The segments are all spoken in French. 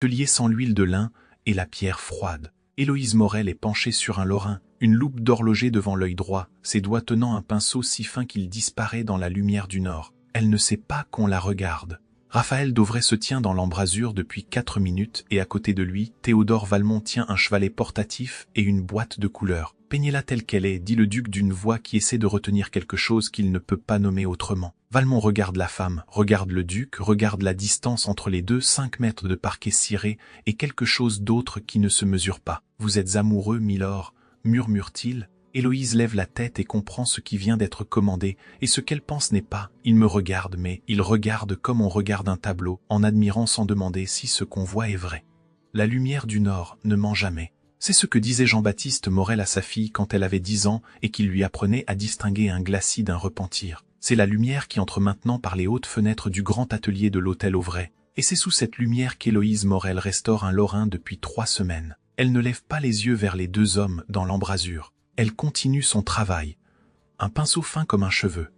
L'atelier sans l'huile de lin et la pierre froide. Héloïse Morel est penchée sur un lorrain, une loupe d'horloger devant l'œil droit, ses doigts tenant un pinceau si fin qu'il disparaît dans la lumière du nord. Elle ne sait pas qu'on la regarde. Raphaël Dauvray se tient dans l'embrasure depuis 4 minutes et à côté de lui, Théodore Valmont tient un chevalet portatif et une boîte de couleurs. « Peignez-la telle qu'elle est », dit le duc d'une voix qui essaie de retenir quelque chose qu'il ne peut pas nommer autrement. Valmont regarde la femme, regarde le duc, regarde la distance entre les deux, 5 mètres de parquet ciré et quelque chose d'autre qui ne se mesure pas. « Vous êtes amoureux, milord », murmure-t-il. Héloïse lève la tête et comprend ce qui vient d'être commandé, et ce qu'elle pense n'est pas « il me regarde », mais « il regarde comme on regarde un tableau, en admirant sans demander si ce qu'on voit est vrai. » La lumière du Nord ne ment jamais. C'est ce que disait Jean-Baptiste Morel à sa fille quand elle avait 10 ans et qu'il lui apprenait à distinguer un glacis d'un repentir. C'est la lumière qui entre maintenant par les hautes fenêtres du grand atelier de l'hôtel Auvray, et c'est sous cette lumière qu'Héloïse Morel restaure un lorrain depuis 3 semaines. Elle ne lève pas les yeux vers les 2 hommes dans l'embrasure. Elle continue son travail. Un pinceau fin comme un cheveu,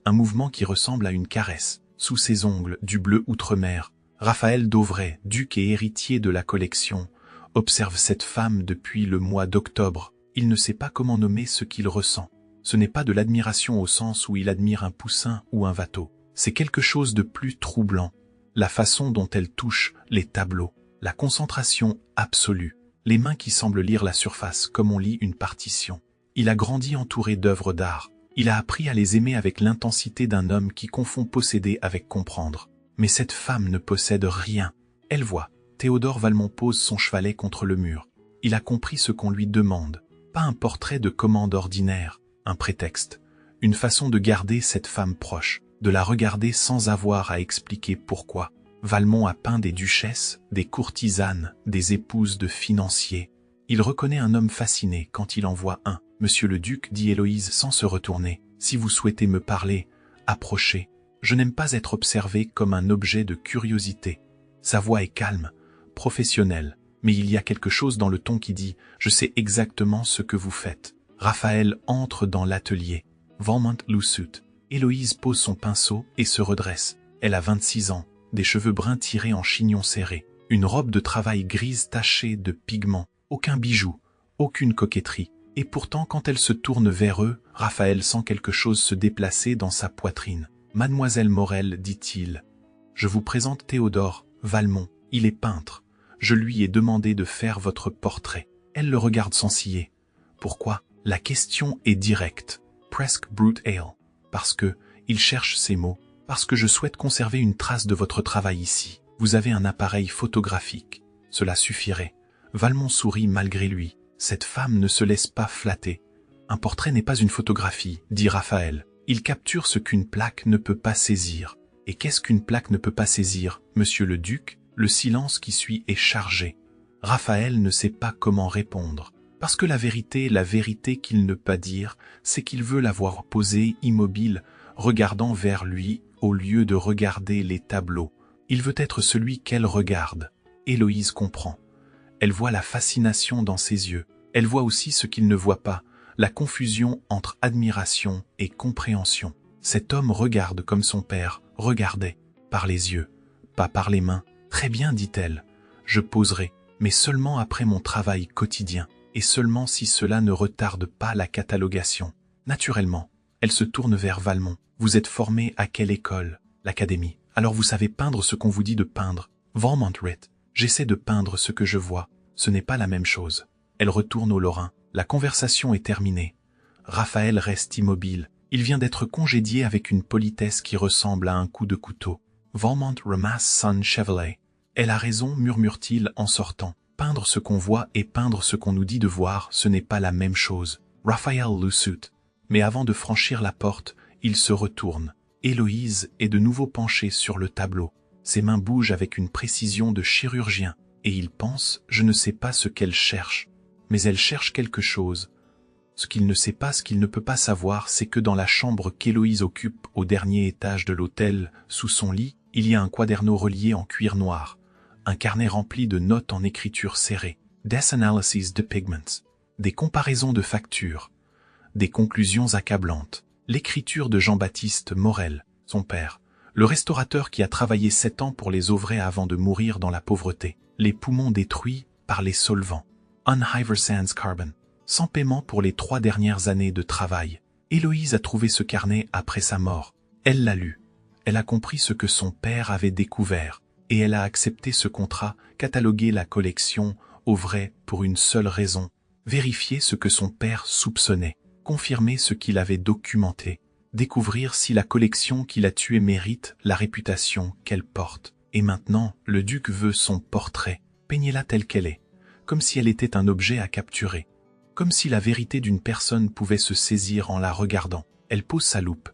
un mouvement qui ressemble à une caresse. Sous ses ongles, du bleu outre-mer, Raphaël Dauvray, duc et héritier de la collection, observe cette femme depuis le mois d'octobre. Il ne sait pas comment nommer ce qu'il ressent. Ce n'est pas de l'admiration au sens où il admire un poussin ou un watteau. C'est quelque chose de plus troublant. La façon dont elle touche les tableaux, la concentration absolue, les mains qui semblent lire la surface comme on lit une partition. Il a grandi entouré d'œuvres d'art. Il a appris à les aimer avec l'intensité d'un homme qui confond posséder avec comprendre. Mais cette femme ne possède rien. Elle voit. Théodore Valmont pose son chevalet contre le mur. Il a compris ce qu'on lui demande. Pas un portrait de commande ordinaire, un prétexte. Une façon de garder cette femme proche, de la regarder sans avoir à expliquer pourquoi. Valmont a peint des duchesses, des courtisanes, des épouses de financiers. Il reconnaît un homme fasciné quand il en voit un. « Monsieur le duc, dit Héloïse sans se retourner, si vous souhaitez me parler, approchez. Je n'aime pas être observé comme un objet de curiosité. » Sa voix est calme, professionnelle, mais il y a quelque chose dans le ton qui dit « Je sais exactement ce que vous faites. » Raphaël entre dans l'atelier. Valmont Lusut. Héloïse pose son pinceau et se redresse. Elle a 26 ans, des cheveux bruns tirés en chignon serré, une robe de travail grise tachée de pigments, aucun bijou, aucune coquetterie. Et pourtant, quand elle se tourne vers eux, Raphaël sent quelque chose se déplacer dans sa poitrine. « Mademoiselle Morel, dit-il, je vous présente Théodore Valmont. Il est peintre. Je lui ai demandé de faire votre portrait. » Elle le regarde sans ciller. Pourquoi? La question est directe, presque brutale. Parce que, il cherche ses mots, parce que je souhaite conserver une trace de votre travail ici. Vous avez un appareil photographique. Cela suffirait. Valmont sourit malgré lui. Cette femme ne se laisse pas flatter. Un portrait n'est pas une photographie, dit Raphaël. Il capture ce qu'une plaque ne peut pas saisir. Et qu'est-ce qu'une plaque ne peut pas saisir, monsieur le duc? Le silence qui suit est chargé. Raphaël ne sait pas comment répondre. Parce que la vérité qu'il ne peut pas dire, c'est qu'il veut la voir posée immobile, regardant vers lui, au lieu de regarder les tableaux. Il veut être celui qu'elle regarde. Héloïse comprend. Elle voit la fascination dans ses yeux. Elle voit aussi ce qu'il ne voit pas, la confusion entre admiration et compréhension. Cet homme regarde comme son père regardait, par les yeux, pas par les mains. Très bien, dit-elle, je poserai, mais seulement après mon travail quotidien, et seulement si cela ne retarde pas la catalogation. Naturellement, elle se tourne vers Valmont. Vous êtes formé à quelle école? L'Académie. Alors vous savez peindre ce qu'on vous dit de peindre. Valmont rit. J'essaie de peindre ce que je vois. Ce n'est pas la même chose. Elle retourne au lorrain. La conversation est terminée. Raphaël reste immobile. Il vient d'être congédié avec une politesse qui ressemble à un coup de couteau. Valmont ramasse son chevalet. Elle a raison, murmure-t-il en sortant. Peindre ce qu'on voit et peindre ce qu'on nous dit de voir, ce n'est pas la même chose. Raphaël Lusut. Mais avant de franchir la porte, il se retourne. Héloïse est de nouveau penchée sur le tableau. Ses mains bougent avec une précision de chirurgien. Et il pense, je ne sais pas ce qu'elle cherche. Mais elle cherche quelque chose. Ce qu'il ne sait pas, ce qu'il ne peut pas savoir, c'est que dans la chambre qu'Héloïse occupe au dernier étage de l'hôtel, sous son lit, il y a un quaderno relié en cuir noir, un carnet rempli de notes en écriture serrée, des analyses de pigments, des comparaisons de factures, des conclusions accablantes, l'écriture de Jean-Baptiste Morel, son père, Le restaurateur qui a travaillé 7 ans pour les Auvrais avant de mourir dans la pauvreté. Les poumons détruits par les solvants. Unhyver Sans Carbon. Sans paiement pour les 3 dernières années de travail. Héloïse a trouvé ce carnet après sa mort. Elle l'a lu. Elle a compris ce que son père avait découvert. Et elle a accepté ce contrat, cataloguer la collection Auvrais pour une seule raison. Vérifier ce que son père soupçonnait. Confirmer ce qu'il avait documenté. Découvrir si la collection qu'il a tuée mérite la réputation qu'elle porte. Et maintenant, le duc veut son portrait. Peignez-la telle qu'elle est. Comme si elle était un objet à capturer. Comme si la vérité d'une personne pouvait se saisir en la regardant. Elle pose sa loupe.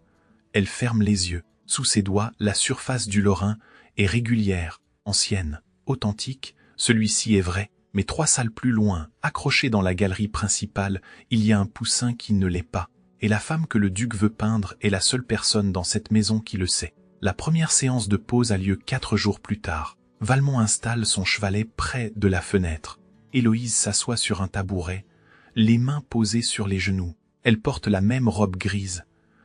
Elle ferme les yeux. Sous ses doigts, la surface du Lorrain est régulière, ancienne, authentique. Celui-ci est vrai, mais 3 salles plus loin, accroché dans la galerie principale, il y a un poussin qui ne l'est pas. Et la femme que le duc veut peindre est la seule personne dans cette maison qui le sait. La première séance de pause a lieu 4 jours plus tard. Valmont installe son chevalet près de la fenêtre. Héloïse s'assoit sur un tabouret, les mains posées sur les genoux. Elle porte la même robe grise.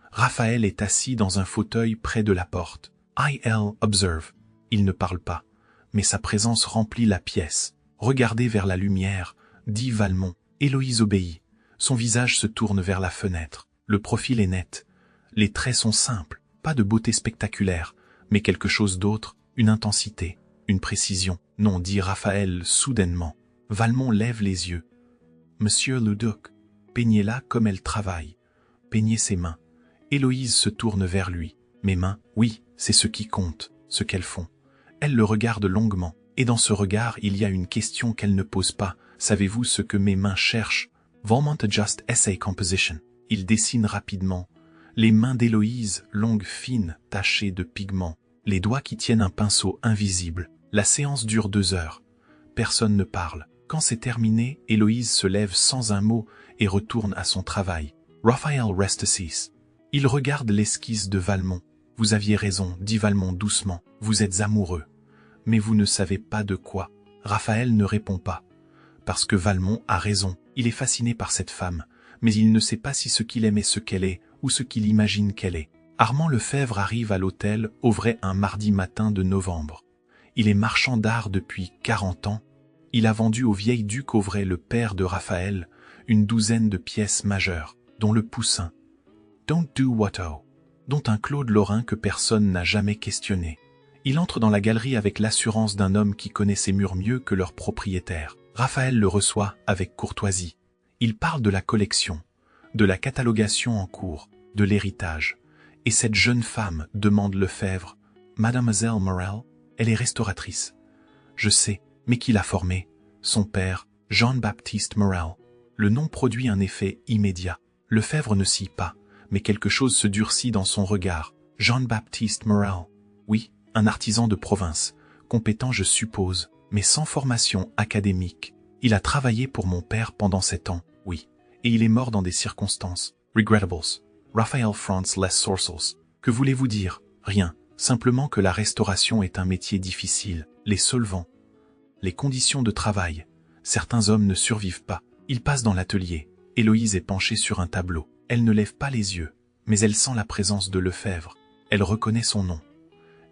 Raphaël est assis dans un fauteuil près de la porte. I.L. observe. Il ne parle pas, mais sa présence remplit la pièce. Regardez vers la lumière, dit Valmont. Héloïse obéit. Son visage se tourne vers la fenêtre. Le profil est net. Les traits sont simples, pas de beauté spectaculaire, mais quelque chose d'autre, une intensité, une précision. Non, dit Raphaël soudainement. Valmont lève les yeux. Monsieur le duc, peignez-la comme elle travaille. Peignez ses mains. Héloïse se tourne vers lui. Mes mains, oui, c'est ce qui compte, ce qu'elles font. Elle le regarde longuement, et dans ce regard il y a une question qu'elle ne pose pas. Savez-vous ce que mes mains cherchent? Valmont Just Essay Composition. Il dessine rapidement. Les mains d'Héloïse, longues, fines, tachées de pigments. Les doigts qui tiennent un pinceau invisible. La séance dure 2 heures. Personne ne parle. Quand c'est terminé, Héloïse se lève sans un mot et retourne à son travail. Raphaël reste assis. Il regarde l'esquisse de Valmont. Vous aviez raison, dit Valmont doucement. Vous êtes amoureux. Mais vous ne savez pas de quoi. Raphaël ne répond pas. Parce que Valmont a raison. Il est fasciné par cette femme, mais il ne sait pas si ce qu'il aime est ce qu'elle est, ou ce qu'il imagine qu'elle est. Armand Lefebvre arrive à l'hôtel Auvray un mardi matin de novembre. Il est marchand d'art depuis 40 ans. Il a vendu au vieil duc Auvray, le père de Raphaël, une 12aine de pièces majeures, dont le Poussin, Don't Do Watteau, dont un Claude Lorrain que personne n'a jamais questionné. Il entre dans la galerie avec l'assurance d'un homme qui connaît ses murs mieux que leur propriétaire. Raphaël le reçoit avec courtoisie. Il parle de la collection, de la catalogation en cours, de l'héritage. Et cette jeune femme demande Lefebvre. Mademoiselle Morel, elle est restauratrice. Je sais, mais qui l'a formée? Son père, Jean-Baptiste Morel. Le nom produit un effet immédiat. Lefebvre ne scie pas, mais quelque chose se durcit dans son regard. Jean-Baptiste Morel. Oui, un artisan de province, compétent je suppose, mais sans formation académique. Il a travaillé pour mon père pendant 7 ans, oui, et il est mort dans des circonstances regrettables. Raphael Franz Les Sourcils. Que voulez-vous dire? Rien, simplement que la restauration est un métier difficile. Les solvants, les conditions de travail. Certains hommes ne survivent pas. Ils passent dans l'atelier. Héloïse est penchée sur un tableau. Elle ne lève pas les yeux, mais elle sent la présence de Lefebvre. Elle reconnaît son nom.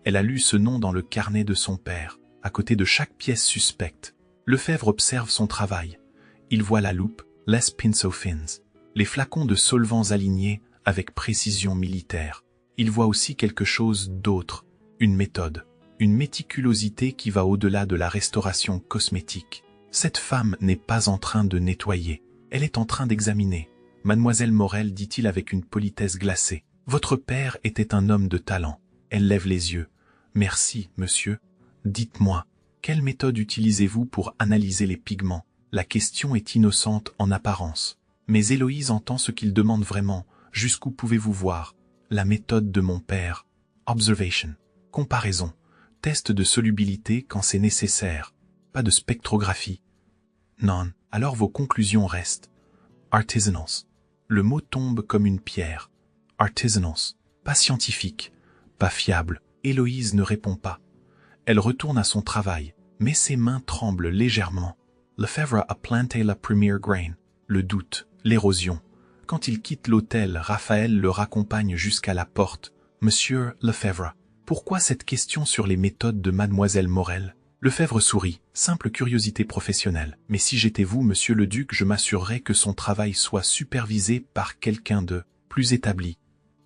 Elle a lu ce nom dans le carnet de son père, à côté de chaque pièce suspecte. Lefebvre observe son travail. Il voit la loupe, les pinceau fins, les flacons de solvants alignés avec précision militaire. Il voit aussi quelque chose d'autre, une méthode, une méticulosité qui va au-delà de la restauration cosmétique. Cette femme n'est pas en train de nettoyer, elle est en train d'examiner. Mademoiselle Morel, dit-il avec une politesse glacée. Votre père était un homme de talent. Elle lève les yeux. Merci, monsieur. Dites-moi, quelle méthode utilisez-vous pour analyser les pigments? La question est innocente en apparence. Mais Héloïse entend ce qu'il demande vraiment. Jusqu'où pouvez-vous voir? La méthode de mon père. Observation. Comparaison. Test de solubilité quand c'est nécessaire. Pas de spectrographie. Non, alors vos conclusions restent. Artisanals. Le mot tombe comme une pierre. Artisanals. Pas scientifique. Pas fiable. Héloïse ne répond pas. Elle retourne à son travail, mais ses mains tremblent légèrement. Lefebvre a planté la première grain. Le doute, l'érosion. Quand il quitte l'hôtel, Raphaël le raccompagne jusqu'à la porte. Monsieur Lefebvre. Pourquoi cette question sur les méthodes de mademoiselle Morel? Lefebvre sourit, simple curiosité professionnelle. Mais si j'étais vous, monsieur le duc, je m'assurerais que son travail soit supervisé par quelqu'un de plus établi.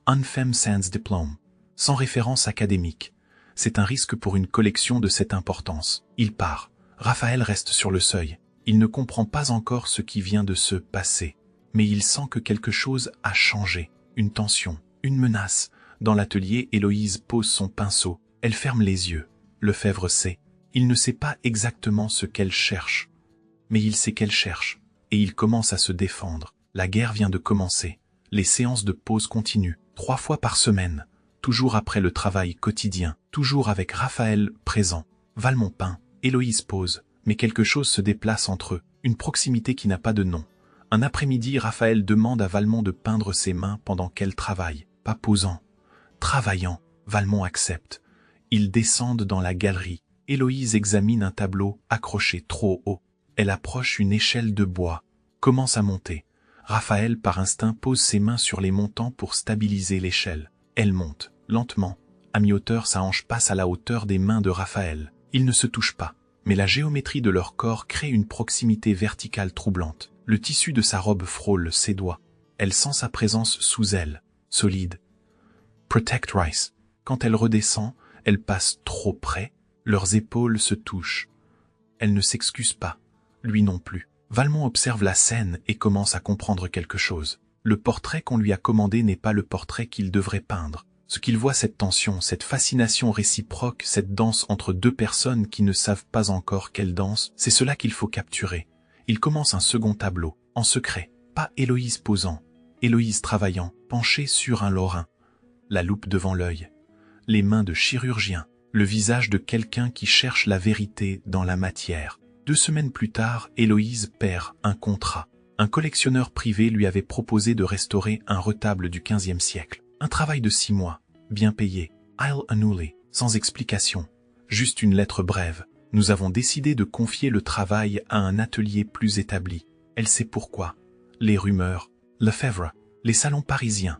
Un femme sans diplôme, sans référence académique. C'est un risque pour une collection de cette importance. Il part. Raphaël reste sur le seuil. Il ne comprend pas encore ce qui vient de se passer. Mais il sent que quelque chose a changé. Une tension, une menace. Dans l'atelier, Héloïse pose son pinceau. Elle ferme les yeux. Lefebvre sait. Il ne sait pas exactement ce qu'elle cherche. Mais il sait qu'elle cherche. Et il commence à se défendre. La guerre vient de commencer. Les séances de pause continuent. 3 fois par semaine. Toujours après le travail quotidien. Toujours avec Raphaël présent. Valmont peint. Héloïse pose. Mais quelque chose se déplace entre eux. Une proximité qui n'a pas de nom. Un après-midi, Raphaël demande à Valmont de peindre ses mains pendant qu'elle travaille. Pas posant. Travaillant. Valmont accepte. Ils descendent dans la galerie. Héloïse examine un tableau accroché trop haut. Elle approche une échelle de bois. Commence à monter. Raphaël, par instinct, pose ses mains sur les montants pour stabiliser l'échelle. Elle monte, lentement. À mi-hauteur, sa hanche passe à la hauteur des mains de Raphaël. Ils ne se touchent pas. Mais la géométrie de leur corps crée une proximité verticale troublante. Le tissu de sa robe frôle ses doigts. Elle sent sa présence sous elle, solide. Protect Rice. Quand elle redescend, elle passe trop près. Leurs épaules se touchent. Elle ne s'excuse pas. Lui non plus. Valmont observe la scène et commence à comprendre quelque chose. Le portrait qu'on lui a commandé n'est pas le portrait qu'il devrait peindre. Ce qu'il voit, cette tension, cette fascination réciproque, cette danse entre deux personnes qui ne savent pas encore qu'elles dansent, c'est cela qu'il faut capturer. Il commence un second tableau, en secret. Pas Héloïse posant, Héloïse travaillant, penchée sur un lorrain. La loupe devant l'œil. Les mains de chirurgien. Le visage de quelqu'un qui cherche la vérité dans la matière. 2 semaines plus tard, Héloïse perd un contrat. Un collectionneur privé lui avait proposé de restaurer un retable du XVe siècle. Un travail de 6 mois, bien payé. I'll annule, sans explication. Juste une lettre brève. Nous avons décidé de confier le travail à un atelier plus établi. Elle sait pourquoi. Les rumeurs, Lefebvre, les salons parisiens.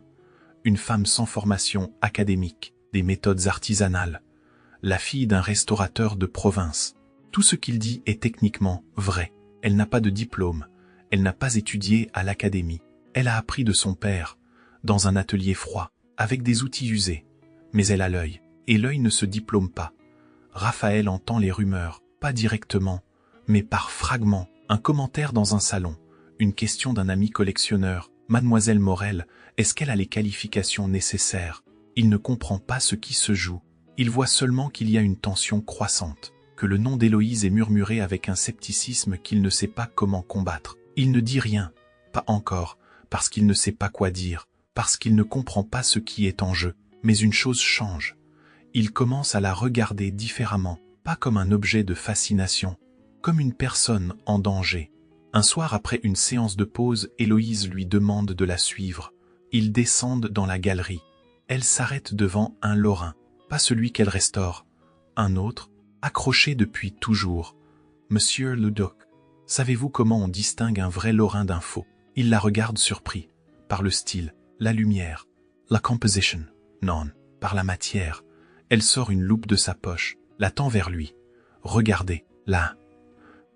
Une femme sans formation académique, des méthodes artisanales. La fille d'un restaurateur de province. Tout ce qu'il dit est techniquement vrai. Elle n'a pas de diplôme. Elle n'a pas étudié à l'académie. Elle a appris de son père, dans un atelier froid, avec des outils usés. Mais elle a l'œil, et l'œil ne se diplôme pas. Raphaël entend les rumeurs, pas directement, mais par fragments. Un commentaire dans un salon, une question d'un ami collectionneur. Mademoiselle Morel, est-ce qu'elle a les qualifications nécessaires? Il ne comprend pas ce qui se joue. Il voit seulement qu'il y a une tension croissante, que le nom d'Héloïse est murmuré avec un scepticisme qu'il ne sait pas comment combattre. Il ne dit rien, pas encore, parce qu'il ne sait pas quoi dire, parce qu'il ne comprend pas ce qui est en jeu. Mais une chose change. Il commence à la regarder différemment, pas comme un objet de fascination, comme une personne en danger. Un soir après une séance de pause, Héloïse lui demande de la suivre. Ils descendent dans la galerie. Elle s'arrête devant un lorrain. Pas celui qu'elle restaure, un autre, accroché depuis toujours. Monsieur le Duc, savez-vous comment on distingue un vrai lorrain d'un faux? Il la regarde surpris, par le style, la lumière, la composition. Non, par la matière. Elle sort une loupe de sa poche, la tend vers lui. Regardez, là.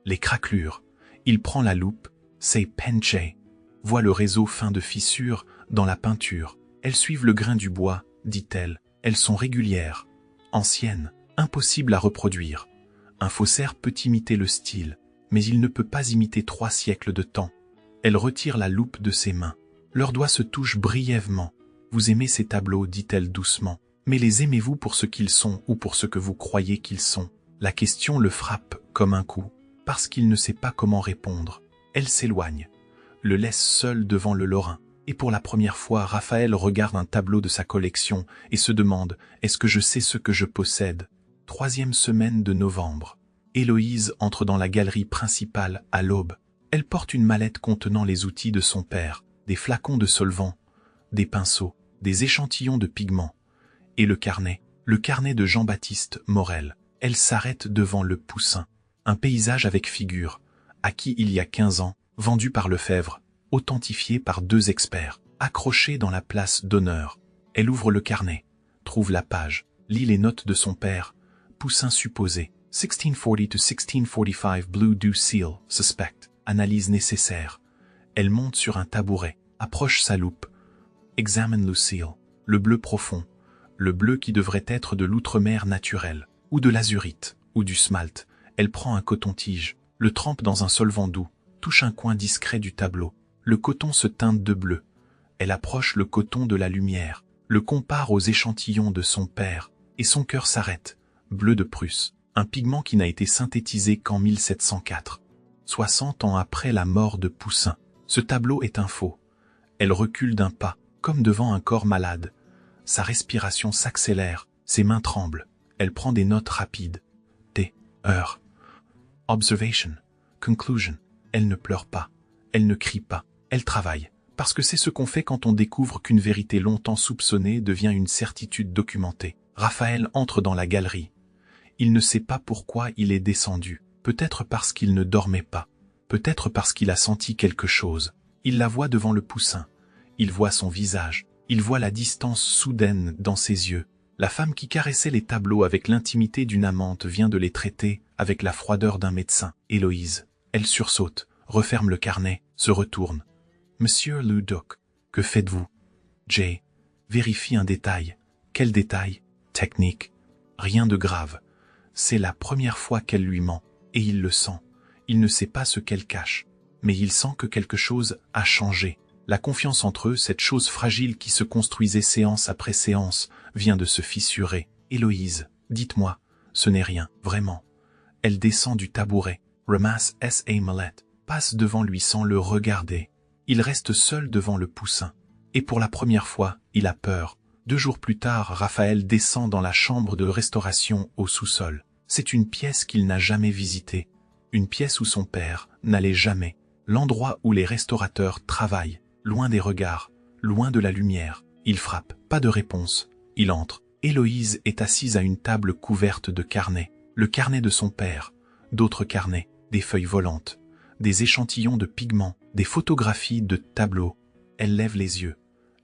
Les craquelures. Il prend la loupe, c'est penché. Voit le réseau fin de fissures dans la peinture. Elles suivent le grain du bois, dit-elle. Elles sont régulières, anciennes, impossibles à reproduire. Un faussaire peut imiter le style, mais il ne peut pas imiter 3 siècles de temps. Elle retire la loupe de ses mains. Leurs doigts se touchent brièvement. Vous aimez ces tableaux, dit-elle doucement. Mais les aimez-vous pour ce qu'ils sont ou pour ce que vous croyez qu'ils sont? La question le frappe comme un coup, parce qu'il ne sait pas comment répondre. Elle s'éloigne, le laisse seul devant le lorrain. Et pour la première fois, Raphaël regarde un tableau de sa collection et se demande « Est-ce que je sais ce que je possède ?» 3e semaine de novembre. Héloïse entre dans la galerie principale à l'aube. Elle porte une mallette contenant les outils de son père, des flacons de solvant, des pinceaux, des échantillons de pigments. Et le carnet de Jean-Baptiste Morel. Elle s'arrête devant le Poussin, un paysage avec figure, acquis il y a 15 ans, vendu par Lefebvre, authentifié par 2 experts, accroché dans la place d'honneur. Elle ouvre le carnet, trouve la page, lit les notes de son père. Poussin supposé. 1640 to 1645 Blue Dew Seal, suspect. Analyse nécessaire. Elle monte sur un tabouret, approche sa loupe. Examine Lucille. Le bleu profond. Le bleu qui devrait être de l'outre-mer naturel, ou de l'azurite, ou du smalt. Elle prend un coton-tige, le trempe dans un solvant doux, touche un coin discret du tableau. Le coton se teinte de bleu. Elle approche le coton de la lumière, le compare aux échantillons de son père, et son cœur s'arrête. Bleu de Prusse, un pigment qui n'a été synthétisé qu'en 1704. 60 ans après la mort de Poussin. Ce tableau est un faux. Elle recule d'un pas, comme devant un corps malade. Sa respiration s'accélère, ses mains tremblent. Elle prend des notes rapides. T, heure. Observation. Conclusion. Elle ne pleure pas. Elle ne crie pas. Elle travaille. Parce que c'est ce qu'on fait quand on découvre qu'une vérité longtemps soupçonnée devient une certitude documentée. Raphaël entre dans la galerie. Il ne sait pas pourquoi il est descendu. Peut-être parce qu'il ne dormait pas. Peut-être parce qu'il a senti quelque chose. Il la voit devant le Poussin. Il voit son visage. Il voit la distance soudaine dans ses yeux. La femme qui caressait les tableaux avec l'intimité d'une amante vient de les traiter avec la froideur d'un médecin. Héloïse. Elle sursaute, referme le carnet, se retourne. Monsieur Leduc, que faites-vous? Jay. Vérifie un détail. Quel détail? Technique. Rien de grave. C'est la première fois qu'elle lui ment, et il le sent. Il ne sait pas ce qu'elle cache, mais il sent que quelque chose a changé. La confiance entre eux, cette chose fragile qui se construisait séance après séance, vient de se fissurer. Héloïse, dites-moi, ce n'est rien, vraiment. Elle descend du tabouret, ramasse sa mallette, passe devant lui sans le regarder. Il reste seul devant le Poussin. Et pour la première fois, il a peur. 2 jours plus tard, Raphaël descend dans la chambre de restauration au sous-sol. C'est une pièce qu'il n'a jamais visitée. Une pièce où son père n'allait jamais. L'endroit où les restaurateurs travaillent. Loin des regards, loin de la lumière. Il frappe, pas de réponse. Il entre. Héloïse est assise à une table couverte de carnets. Le carnet de son père, d'autres carnets, des feuilles volantes, des échantillons de pigments, des photographies de tableaux. Elle lève les yeux.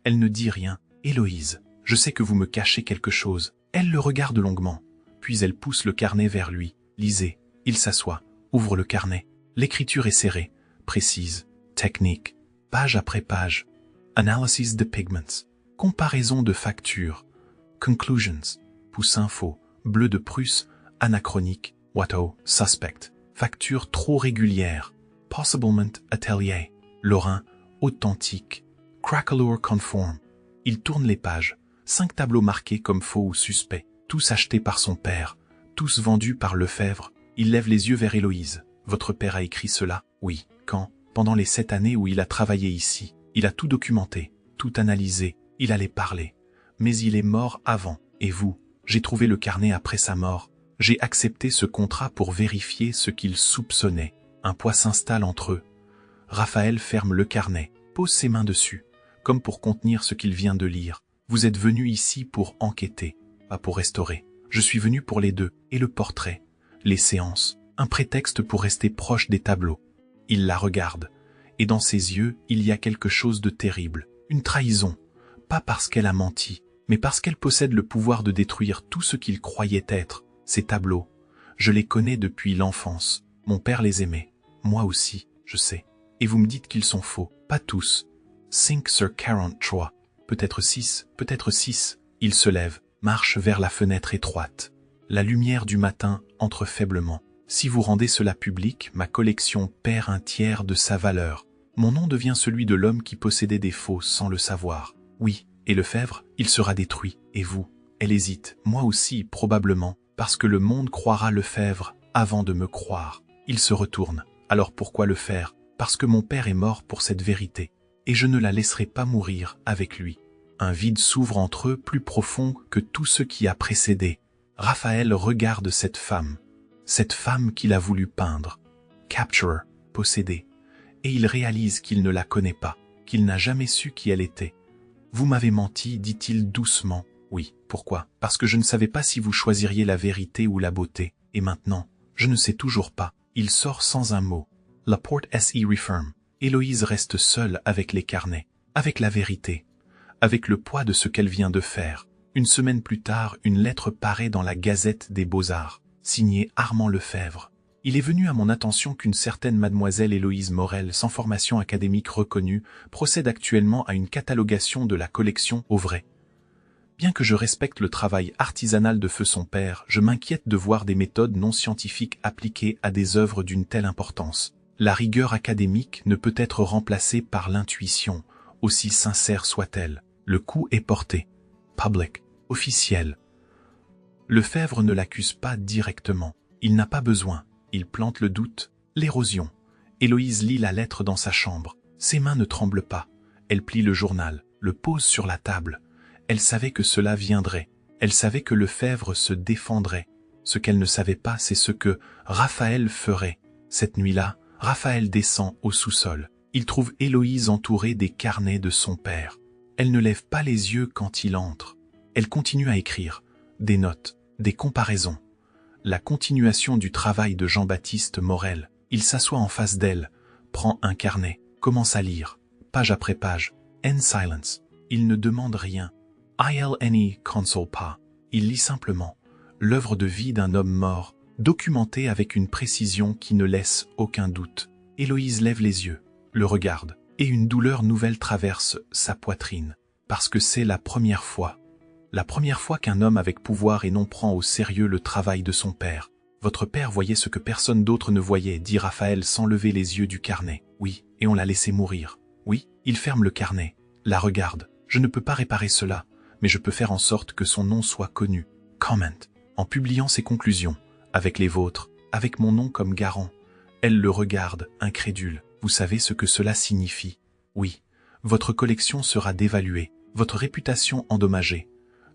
Elle ne dit rien. Héloïse, je sais que vous me cachez quelque chose. Elle le regarde longuement. Puis elle pousse le carnet vers lui. Lisez. Il s'assoit, ouvre le carnet. L'écriture est serrée, précise, technique. Page après page. Analysis de pigments. Comparaison de factures. Conclusions. Poussin faux. Bleu de Prusse. Anachronique. Watteau. Suspect. Facture trop régulière. Possiblement atelier. Lorrain. Authentique. Craquelure conforme. Il tourne les pages. 5 tableaux marqués comme faux ou suspects. Tous achetés par son père. Tous vendus par Lefebvre. Il lève les yeux vers Héloïse. Votre père a écrit cela? Oui. Quand? Pendant les 7 années où il a travaillé ici. Il a tout documenté, tout analysé. Il allait parler. Mais il est mort avant. Et vous? J'ai trouvé le carnet après sa mort. J'ai accepté ce contrat pour vérifier ce qu'il soupçonnait. Un poids s'installe entre eux. Raphaël ferme le carnet, pose ses mains dessus, comme pour contenir ce qu'il vient de lire. Vous êtes venu ici pour enquêter, pas pour restaurer. Je suis venu pour les deux, et le portrait, les séances, un prétexte pour rester proche des tableaux. Il la regarde, et dans ses yeux, il y a quelque chose de terrible, une trahison, pas parce qu'elle a menti, mais parce qu'elle possède le pouvoir de détruire tout ce qu'il croyait être. Ces tableaux, je les connais depuis l'enfance. Mon père les aimait. Moi aussi, je sais. Et vous me dites qu'ils sont faux. Pas tous. 5 sur 43. Peut-être 6, peut-être 6. Il se lève, marche vers la fenêtre étroite. La lumière du matin entre faiblement. Si vous rendez cela public, ma collection perd un tiers de sa valeur. Mon nom devient celui de l'homme qui possédait des faux sans le savoir. Oui, et Lefebvre, il sera détruit. Et vous? Elle hésite. Moi aussi, probablement. Parce que le monde croira Lefebvre avant de me croire. Il se retourne. Alors pourquoi le faire? Parce que mon père est mort pour cette vérité. Et je ne la laisserai pas mourir avec lui. Un vide s'ouvre entre eux plus profond que tout ce qui a précédé. Raphaël regarde cette femme qu'il a voulu peindre. Capturer, posséder. Et il réalise qu'il ne la connaît pas, qu'il n'a jamais su qui elle était. Vous m'avez menti, dit-il doucement. Oui, pourquoi? Parce que je ne savais pas si vous choisiriez la vérité ou la beauté. Et maintenant, je ne sais toujours pas. Il sort sans un mot. La porte s'y referme. Héloïse reste seule avec les carnets, avec la vérité, avec le poids de ce qu'elle vient de faire. Une semaine plus tard, une lettre paraît dans la Gazette des Beaux-Arts, signée Armand Lefebvre. Il est venu à mon attention qu'une certaine mademoiselle Héloïse Morel, sans formation académique reconnue, procède actuellement à une catalogation de la collection Auvray. Bien que je respecte le travail artisanal de feu son père, je m'inquiète de voir des méthodes non scientifiques appliquées à des œuvres d'une telle importance. La rigueur académique ne peut être remplacée par l'intuition, aussi sincère soit-elle. Le coup est porté. Public. Officiel. Lefebvre ne l'accuse pas directement. Il n'a pas besoin. Il plante le doute, l'érosion. Héloïse lit la lettre dans sa chambre. Ses mains ne tremblent pas. Elle plie le journal, le pose sur la table. Elle savait que cela viendrait. Elle savait que Lefebvre se défendrait. Ce qu'elle ne savait pas, c'est ce que Raphaël ferait. Cette nuit-là, Raphaël descend au sous-sol. Il trouve Héloïse entourée des carnets de son père. Elle ne lève pas les yeux quand il entre. Elle continue à écrire. Des notes, des comparaisons. La continuation du travail de Jean-Baptiste Morel. Il s'assoit en face d'elle, prend un carnet, commence à lire, page après page, end silence. Il ne demande rien. ILNE console pas. Il lit simplement l'œuvre de vie d'un homme mort, documentée avec une précision qui ne laisse aucun doute. Héloïse lève les yeux, le regarde, et une douleur nouvelle traverse sa poitrine, parce que c'est la première fois qu'un homme avec pouvoir et non prend au sérieux le travail de son père. Votre père voyait ce que personne d'autre ne voyait, dit Raphaël sans lever les yeux du carnet. Oui, et on l'a laissé mourir. Oui, il ferme le carnet, la regarde. Je ne peux pas réparer cela, mais je peux faire en sorte que son nom soit connu. Comment. En publiant ses conclusions, avec les vôtres, avec mon nom comme garant. Elle le regarde, incrédule. Vous savez ce que cela signifie? Oui, votre collection sera dévaluée, votre réputation endommagée.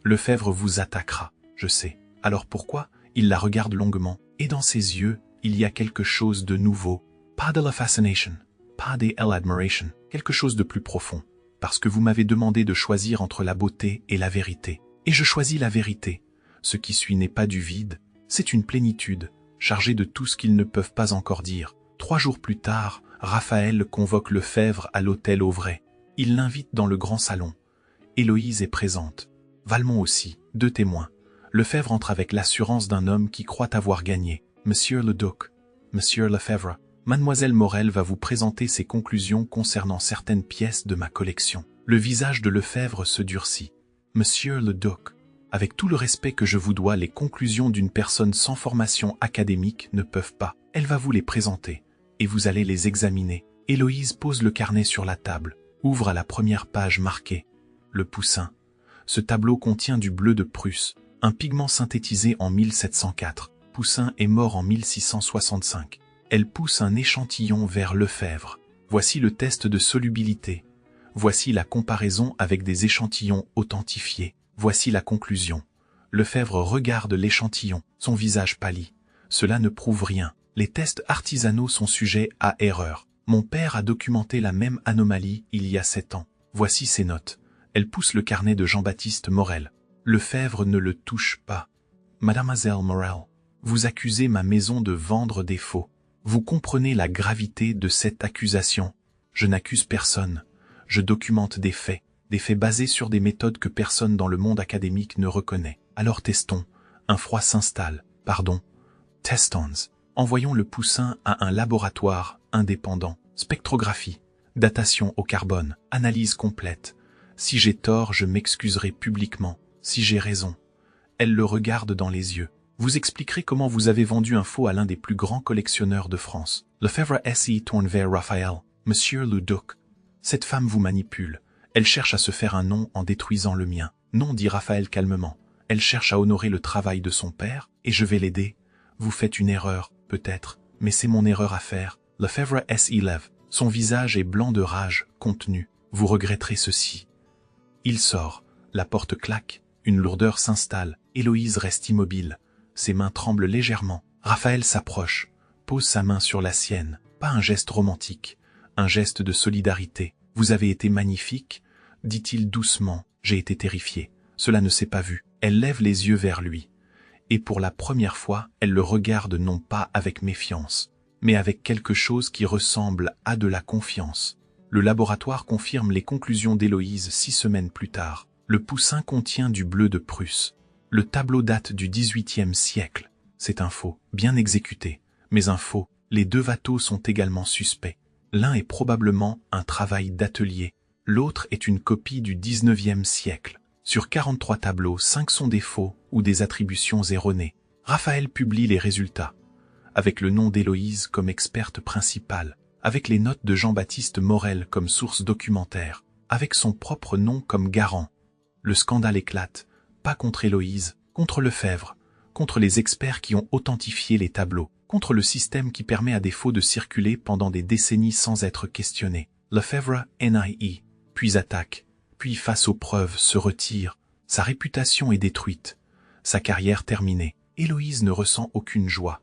Lefebvre vous attaquera, je sais. Alors pourquoi? Il la regarde longuement, et dans ses yeux, il y a quelque chose de nouveau. Pas de la fascination, pas de l'admiration, quelque chose de plus profond. Parce que vous m'avez demandé de choisir entre la beauté et la vérité. Et je choisis la vérité. Ce qui suit n'est pas du vide, c'est une plénitude, chargée de tout ce qu'ils ne peuvent pas encore dire. 3 jours plus tard, Raphaël convoque Lefebvre à l'hôtel Auvray. Il l'invite dans le grand salon. Héloïse est présente. Valmont aussi, 2 témoins. Lefebvre entre avec l'assurance d'un homme qui croit avoir gagné. Monsieur le Duc, Monsieur Lefebvre, Mademoiselle Morel va vous présenter ses conclusions concernant certaines pièces de ma collection. Le visage de Lefebvre se durcit. Monsieur le Duc, avec tout le respect que je vous dois, les conclusions d'une personne sans formation académique ne peuvent pas. Elle va vous les présenter, et vous allez les examiner. Héloïse pose le carnet sur la table, ouvre à la première page marquée « Le Poussin ». Ce tableau contient du bleu de Prusse, un pigment synthétisé en 1704. Poussin est mort en 1665. Elle pousse un échantillon vers Lefebvre. Voici le test de solubilité. Voici la comparaison avec des échantillons authentifiés. Voici la conclusion. Lefebvre regarde l'échantillon. Son visage pâlit. Cela ne prouve rien. Les tests artisanaux sont sujets à erreur. Mon père a documenté la même anomalie il y a 7 ans. Voici ses notes. Elle pousse le carnet de Jean-Baptiste Morel. Lefebvre ne le touche pas. Mademoiselle Morel, vous accusez ma maison de vendre des faux. Vous comprenez la gravité de cette accusation. Je n'accuse personne. Je documente des faits basés sur des méthodes que personne dans le monde académique ne reconnaît. Alors testons. Un froid s'installe. Pardon. Testons. Envoyons le Poussin à un laboratoire indépendant. Spectrographie. Datation au carbone. Analyse complète. Si j'ai tort, je m'excuserai publiquement. Si j'ai raison. Elle le regarde dans les yeux. Vous expliquerez comment vous avez vendu un faux à l'un des plus grands collectionneurs de France. Lefebvre S.I. tourne vers Raphaël. Monsieur le Duc, cette femme vous manipule. Elle cherche à se faire un nom en détruisant le mien. Non, dit Raphaël calmement. Elle cherche à honorer le travail de son père, et je vais l'aider. Vous faites une erreur, peut-être, mais c'est mon erreur à faire. Lefebvre S.I. lève. Son visage est blanc de rage, contenu. Vous regretterez ceci. Il sort. La porte claque. Une lourdeur s'installe. Héloïse reste immobile. Ses mains tremblent légèrement. Raphaël s'approche, pose sa main sur la sienne. Pas un geste romantique, un geste de solidarité. Vous avez été magnifique, dit-il doucement. J'ai été terrifié. Cela ne s'est pas vu. Elle lève les yeux vers lui. Et pour la première fois, elle le regarde non pas avec méfiance, mais avec quelque chose qui ressemble à de la confiance. Le laboratoire confirme les conclusions d'Héloïse 6 semaines plus tard. Le Poussin contient du bleu de Prusse. Le tableau date du XVIIIe siècle. C'est un faux, bien exécuté. Mais un faux, les deux Watteau sont également suspects. L'un est probablement un travail d'atelier. L'autre est une copie du XIXe siècle. Sur 43 tableaux, 5 sont des faux ou des attributions erronées. Raphaël publie les résultats, avec le nom d'Héloïse comme experte principale, avec les notes de Jean-Baptiste Morel comme source documentaire, avec son propre nom comme garant. Le scandale éclate, pas contre Héloïse, contre Lefebvre, contre les experts qui ont authentifié les tableaux, contre le système qui permet à des faux de circuler pendant des décennies sans être questionnés. Lefebvre NIE, puis attaque, puis face aux preuves se retire. Sa réputation est détruite, sa carrière terminée. Héloïse ne ressent aucune joie,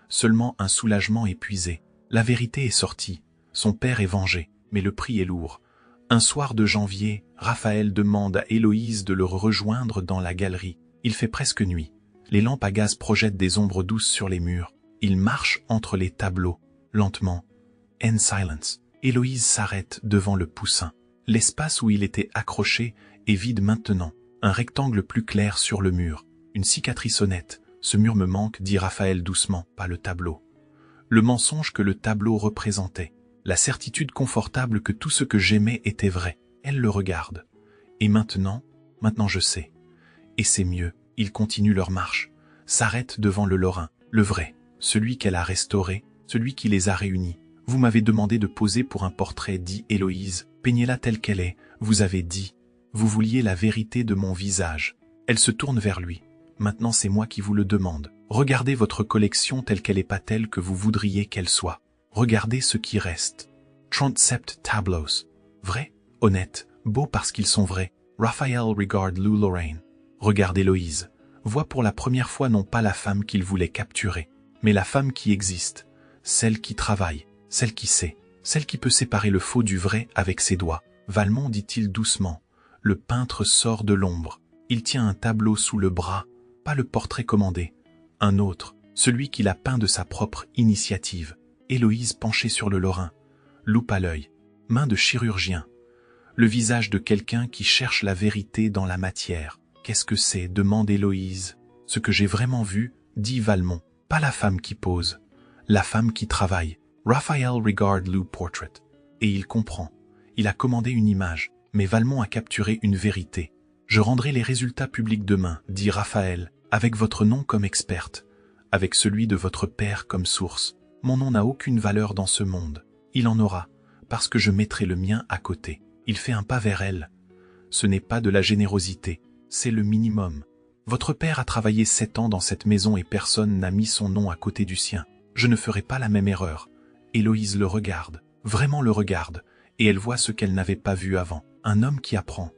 seulement un soulagement épuisé. La vérité est sortie, son père est vengé, mais le prix est lourd. Un soir de janvier, Raphaël demande à Héloïse de le rejoindre dans la galerie. Il fait presque nuit. Les lampes à gaz projettent des ombres douces sur les murs. Il marche entre les tableaux, lentement. In silence. Héloïse s'arrête devant le Poussin. L'espace où il était accroché est vide maintenant. Un rectangle plus clair sur le mur. Une cicatrice honnête. Ce mur me manque, dit Raphaël doucement, pas le tableau. Le mensonge que le tableau représentait. La certitude confortable que tout ce que j'aimais était vrai. Elle le regarde. Et maintenant je sais. Et c'est mieux. Ils continuent leur marche. S'arrêtent devant le Lorrain. Le vrai. Celui qu'elle a restauré. Celui qui les a réunis. Vous m'avez demandé de poser pour un portrait, dit Héloïse. Peignez-la telle qu'elle est. Vous avez dit. Vous vouliez la vérité de mon visage. Elle se tourne vers lui. Maintenant c'est moi qui vous le demande. Regardez votre collection telle qu'elle n'est pas telle que vous voudriez qu'elle soit. Regardez ce qui reste. 37 tableaux. Vrais, honnêtes, beaux parce qu'ils sont vrais. Raphaël regarde Lou Lorraine. Regarde Héloïse. Voit pour la première fois non pas la femme qu'il voulait capturer, mais la femme qui existe. Celle qui travaille, celle qui sait, celle qui peut séparer le faux du vrai avec ses doigts. Valmont, dit-il doucement. Le peintre sort de l'ombre. Il tient un tableau sous le bras. Pas le portrait commandé, un autre, celui qu'il a peint de sa propre initiative. Héloïse penchée sur le Lorrain, loupe à l'œil, main de chirurgien, le visage de quelqu'un qui cherche la vérité dans la matière. Qu'est-ce que c'est, demande Héloïse. Ce que j'ai vraiment vu, dit Valmont, pas la femme qui pose, la femme qui travaille. Raphaël regarde Lou portrait, et il comprend. Il a commandé une image, mais Valmont a capturé une vérité. Je rendrai les résultats publics demain, dit Raphaël, avec votre nom comme experte, avec celui de votre père comme source. Mon nom n'a aucune valeur dans ce monde. Il en aura, parce que je mettrai le mien à côté. Il fait un pas vers elle. Ce n'est pas de la générosité, c'est le minimum. Votre père a travaillé 7 ans dans cette maison et personne n'a mis son nom à côté du sien. Je ne ferai pas la même erreur. Héloïse le regarde, vraiment le regarde, et elle voit ce qu'elle n'avait pas vu avant. Un homme qui apprend.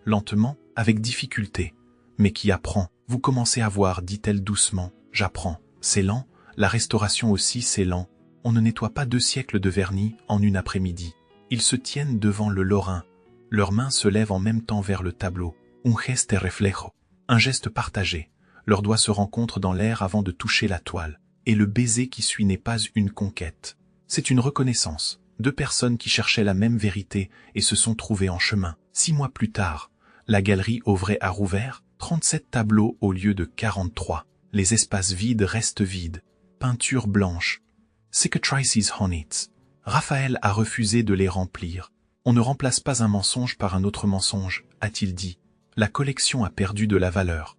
Lentement, avec difficulté, mais qui apprend. Vous commencez à voir, dit-elle doucement. J'apprends. C'est lent, la restauration aussi c'est lent. On ne nettoie pas 2 siècles de vernis en une après-midi. Ils se tiennent devant le Lorrain. Leurs mains se lèvent en même temps vers le tableau. Un geste reflejo. Un geste partagé. Leurs doigts se rencontrent dans l'air avant de toucher la toile. Et le baiser qui suit n'est pas une conquête. C'est une reconnaissance. 2 personnes qui cherchaient la même vérité et se sont trouvées en chemin. 6 mois plus tard, la galerie Auvray a rouvert, 37 tableaux au lieu de 43. Les espaces vides restent vides. Peinture blanche. Cicatrices Honits. Raphaël a refusé de les remplir. On ne remplace pas un mensonge par un autre mensonge, a-t-il dit. La collection a perdu de la valeur.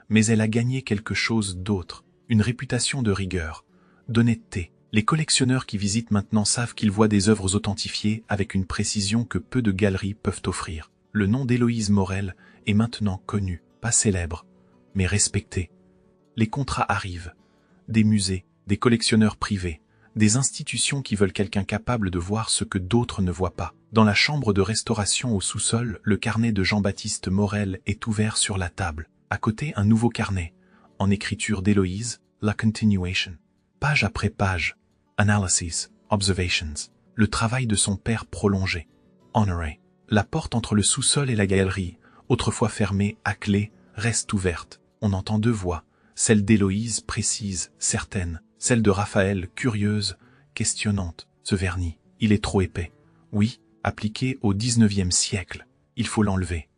Mais elle a gagné quelque chose d'autre, une réputation de rigueur, d'honnêteté. Les collectionneurs qui visitent maintenant savent qu'ils voient des œuvres authentifiées avec une précision que peu de galeries peuvent offrir. Le nom d'Héloïse Morel est maintenant connu, pas célèbre, mais respecté. Les contrats arrivent. Des musées, des collectionneurs privés, des institutions qui veulent quelqu'un capable de voir ce que d'autres ne voient pas. Dans la chambre de restauration au sous-sol, le carnet de Jean-Baptiste Morel est ouvert sur la table. À côté, un nouveau carnet, en écriture d'Héloïse, la continuation. Page après page, analyses, observations, le travail de son père prolongé. Honoré. La porte entre le sous-sol et la galerie, autrefois fermée à clé, reste ouverte. On entend 2 voix, celle d'Héloïse précise, certaine, celle de Raphaël curieuse, questionnante. Ce vernis, il est trop épais. Oui, appliqué au XIXe siècle. Il faut l'enlever.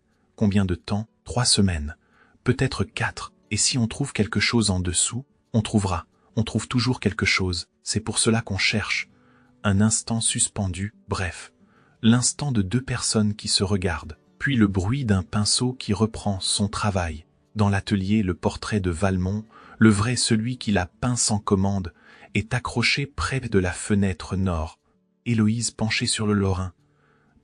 combien de temps? 3 semaines. Peut-être 4. Et si on trouve quelque chose en dessous, on trouvera. On trouve toujours quelque chose. C'est pour cela qu'on cherche. Un instant suspendu, bref. L'instant de 2 personnes qui se regardent. Puis le bruit d'un pinceau qui reprend son travail. Dans l'atelier, le portrait de Valmont, le vrai, celui qui la pince en commande, est accroché près de la fenêtre nord. Héloïse penchée sur le lorrain,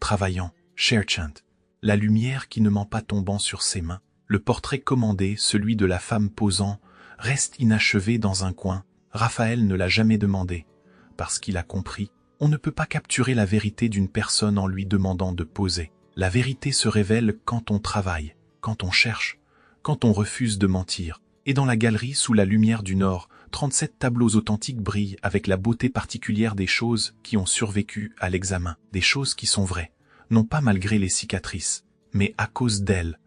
travaillant, cherchant. La lumière qui ne ment pas tombant sur ses mains. Le portrait commandé, celui de la femme posant, reste inachevé dans un coin. Raphaël ne l'a jamais demandé. Parce qu'il a compris, on ne peut pas capturer la vérité d'une personne en lui demandant de poser. La vérité se révèle quand on travaille, quand on cherche, quand on refuse de mentir. Et dans la galerie, sous la lumière du Nord, 37 tableaux authentiques brillent avec la beauté particulière des choses qui ont survécu à l'examen. Des choses qui sont vraies, non pas malgré les cicatrices, mais à cause d'elles.